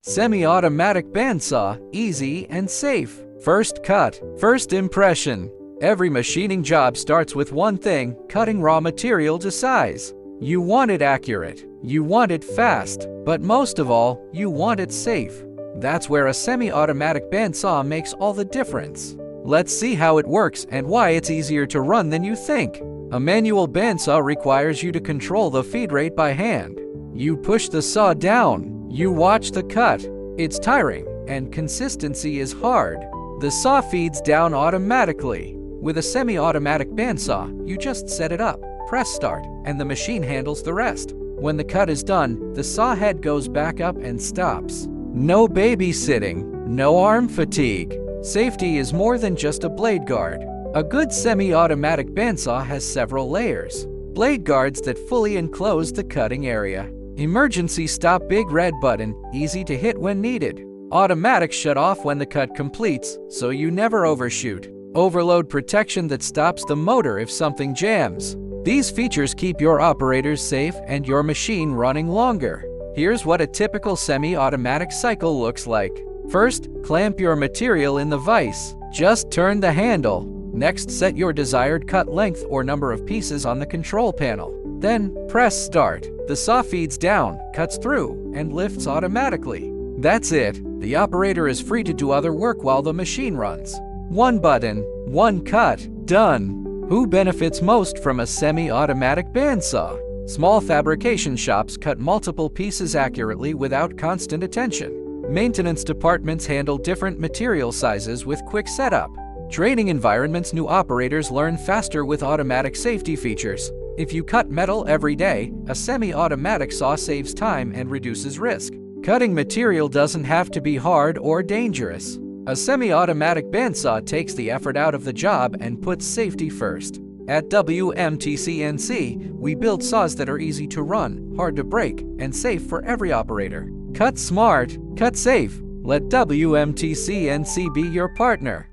Semi-automatic bandsaw, easy and safe. First cut. First impression. Every machining job starts with one thing: cutting raw material to size. You want it accurate, you want it fast, but most of all, you want it safe. That's where a semi-automatic bandsaw makes all the difference. Let's see how it works and why it's easier to run than you think. A manual bandsaw requires you to control the feed rate by hand. You push the saw down. You watch the cut. It's tiring, and consistency is hard. The saw feeds down automatically. With a semi-automatic bandsaw, you just set it up, press start, and the machine handles the rest. When the cut is done, the saw head goes back up and stops. No babysitting, no arm fatigue. Safety is more than just a blade guard. A good semi-automatic bandsaw has several layers. Blade guards that fully enclose the cutting area. Emergency stop big red button, easy to hit when needed. Automatic shut off when the cut completes, so you never overshoot. Overload protection that stops the motor if something jams. These features keep your operators safe and your machine running longer. Here's what a typical semi-automatic cycle looks like. First, clamp your material in the vise. Just turn the handle. Next, set your desired cut length or number of pieces on the control panel. Then, press start. The saw feeds down, cuts through, and lifts automatically. That's it. The operator is free to do other work while the machine runs. One button, one cut, done. Who benefits most from a semi-automatic bandsaw? Small fabrication shops cut multiple pieces accurately without constant attention. Maintenance departments handle different material sizes with quick setup. Training environments, new operators learn faster with automatic safety features. If you cut metal every day, a semi-automatic saw saves time and reduces risk. Cutting material doesn't have to be hard or dangerous. A semi-automatic bandsaw takes the effort out of the job and puts safety first. At WMTCNC, we build saws that are easy to run, hard to break, and safe for every operator. Cut smart, cut safe. Let WMTCNC be your partner.